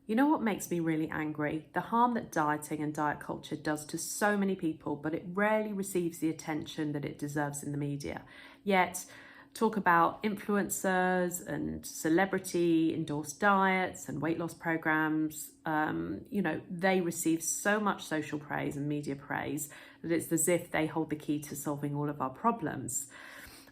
You know what makes me really angry? The harm that dieting and diet culture does to so many people, but it rarely receives the attention that it deserves in the media. Yet, talk about influencers and celebrity endorsed diets and weight loss programs, they receive so much social praise and media praise that it's as if they hold the key to solving all of our problems.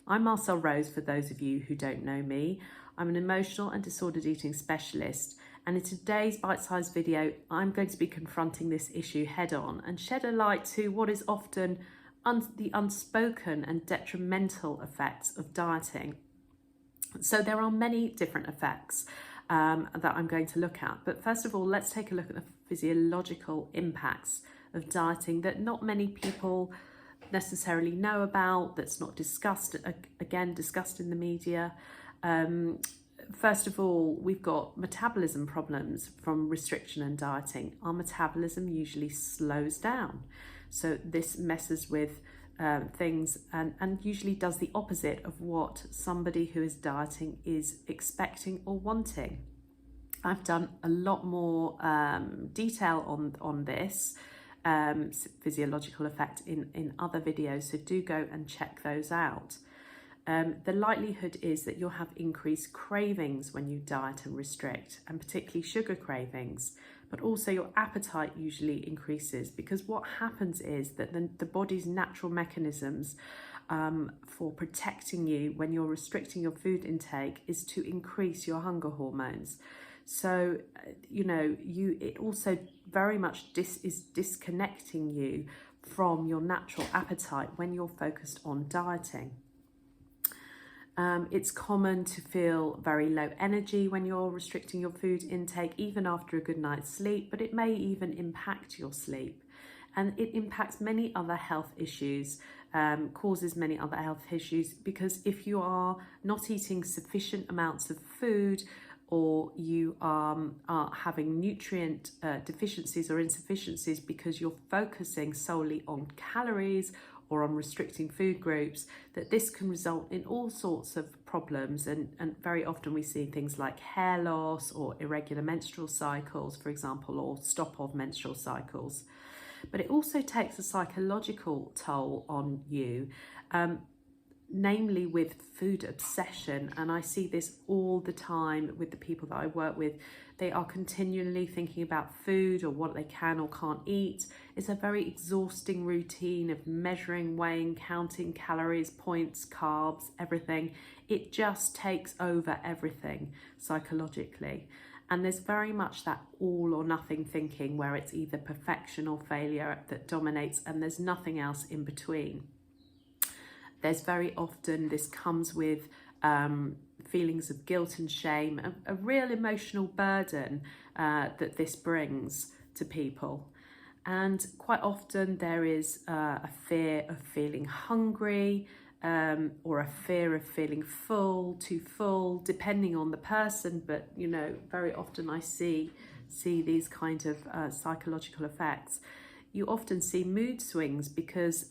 I'm Marcel Rose, for those of you who don't know me. I'm an emotional and disordered eating specialist, and in today's bite-sized video, I'm going to be confronting this issue head-on and shed a light to what is often the unspoken and detrimental effects of dieting. So there are many different effects that I'm going to look at, but first of all, let's take a look at the physiological impacts of dieting that not many people necessarily know about, that's not discussed in the media. First of all, we've got metabolism problems from restriction and dieting. Our metabolism usually slows down, so this messes with things and usually does the opposite of what somebody who is dieting is expecting or wanting. I've done a lot more detail on this physiological effect in other videos, so do go and check those out. The likelihood is that you'll have increased cravings when you diet and restrict, and particularly sugar cravings, but also your appetite usually increases, because what happens is that the body's natural mechanisms for protecting you when you're restricting your food intake is to increase your hunger hormones. So, it also very much is disconnecting you from your natural appetite when you're focused on dieting. It's common to feel very low energy when you're restricting your food intake, even after a good night's sleep, but it may even impact your sleep. And it impacts many other health issues, causes many other health issues, because if you are not eating sufficient amounts of food, or you are having nutrient deficiencies or insufficiencies because you're focusing solely on calories or on restricting food groups, that this can result in all sorts of problems. And very often we see things like hair loss or irregular menstrual cycles, for example, or stop of menstrual cycles. But it also takes a psychological toll on you, namely with food obsession. And I see this all the time with the people that I work with. They are continually thinking about food or what they can or can't eat. It's a very exhausting routine of measuring, weighing, counting calories, points, carbs, everything. It just takes over everything psychologically. And there's very much that all or nothing thinking, where it's either perfection or failure that dominates, and there's nothing else in between. There's very often, this comes with feelings of guilt and shame, a real emotional burden that this brings to people. And quite often there is a fear of feeling hungry, or a fear of feeling full, too full, depending on the person. But, very often I see these kind of psychological effects. You often see mood swings because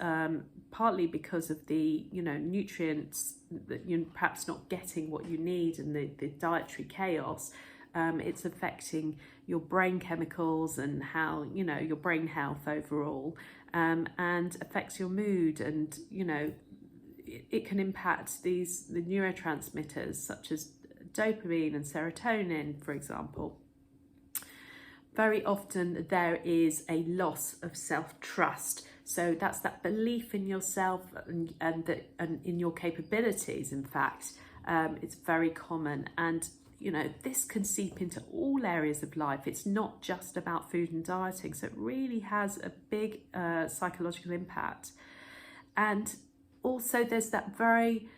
partly because of the nutrients that you're perhaps not getting what you need, and the dietary chaos. It's affecting your brain chemicals and how your brain health overall, and affects your mood. And it can impact the neurotransmitters such as dopamine and serotonin, for example. Very often there is a loss of self-trust. So that's that belief in yourself and in your capabilities. In fact, it's very common. And, this can seep into all areas of life. It's not just about food and dieting. So it really has a big psychological impact. And also there's that very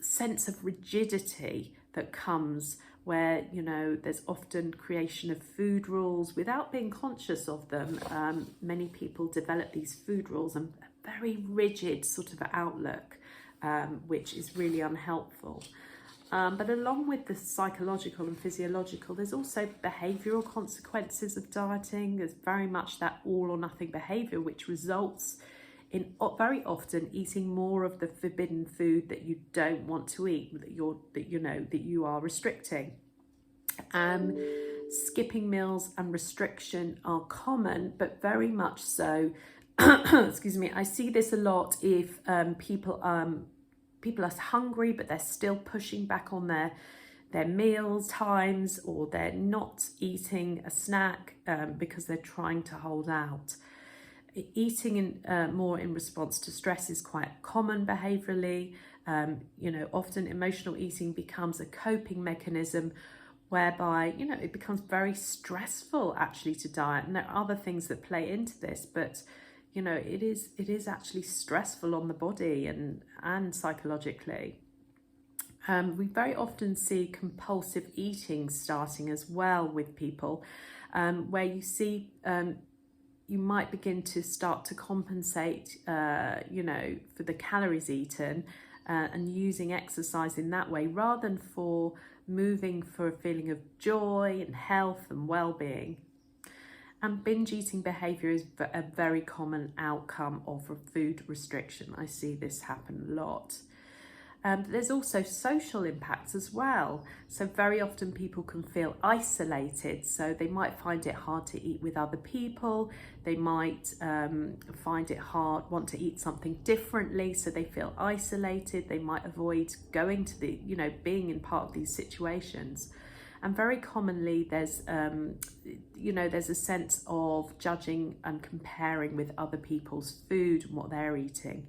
sense of rigidity that comes, where there's often creation of food rules without being conscious of them. Many people develop these food rules and a very rigid sort of outlook, which is really unhelpful. But along with the psychological and physiological, there's also behavioural consequences of dieting. There's very much that all or nothing behaviour, which results in very often eating more of the forbidden food that you don't want to eat, that you are restricting. Skipping meals and restriction are common, but very much so. Excuse me. I see this a lot if people are hungry, but they're still pushing back on their meals times, or they're not eating a snack because they're trying to hold out. Eating more in response to stress is quite common behaviourally. Often emotional eating becomes a coping mechanism whereby, it becomes very stressful actually to diet. And there are other things that play into this, but, it is actually stressful on the body and psychologically. We very often see compulsive eating starting as well with people, where you see you might begin to start to compensate, for the calories eaten and using exercise in that way rather than for moving for a feeling of joy and health and well-being. And binge eating behaviour is a very common outcome of a food restriction. I see this happen a lot. There's also social impacts as well. So very often people can feel isolated. So they might find it hard to eat with other people. They might find it hard, want to eat something differently. So they feel isolated. They might avoid going to being in part of these situations. And very commonly there's a sense of judging and comparing with other people's food and what they're eating.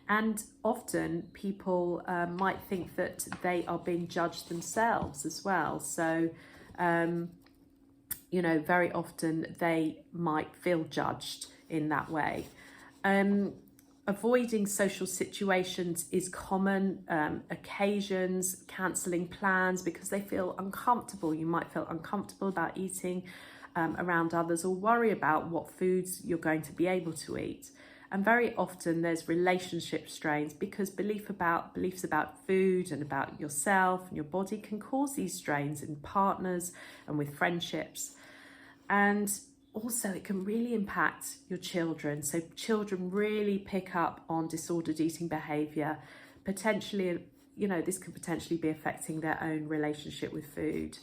And often people might think that they are being judged themselves as well. So, very often they might feel judged in that way. Avoiding social situations is common, occasions, cancelling plans because they feel uncomfortable. You might feel uncomfortable about eating around others, or worry about what foods you're going to be able to eat. And very often there's relationship strains because beliefs about food and about yourself and your body can cause these strains in partners and with friendships. And also it can really impact your children. So children really pick up on disordered eating behaviour. Potentially, this could potentially be affecting their own relationship with food.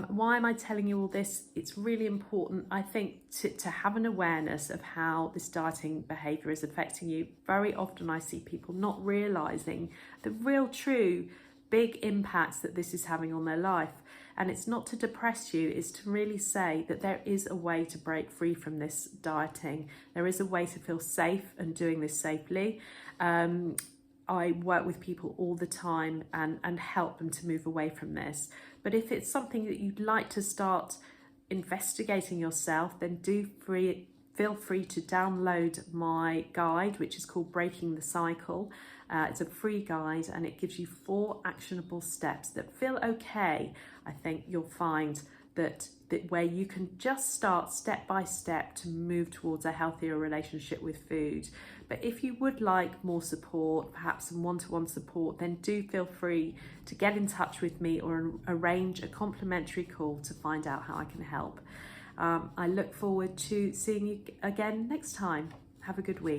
Why am I telling you all this? It's really important, I think, to have an awareness of how this dieting behaviour is affecting you. Very often I see people not realising the real true big impacts that this is having on their life. And it's not to depress you, it's to really say that there is a way to break free from this dieting. There is a way to feel safe and doing this safely. I work with people all the time and help them to move away from this. But if it's something that you'd like to start investigating yourself, then feel free to download my guide, which is called Breaking the Cycle. It's a free guide and it gives you 4 actionable steps that feel okay. I think you'll find that where you can just start step by step to move towards a healthier relationship with food. But if you would like more support, perhaps some one-to-one support, then do feel free to get in touch with me or arrange a complimentary call to find out how I can help. I look forward to seeing you again next time. Have a good week.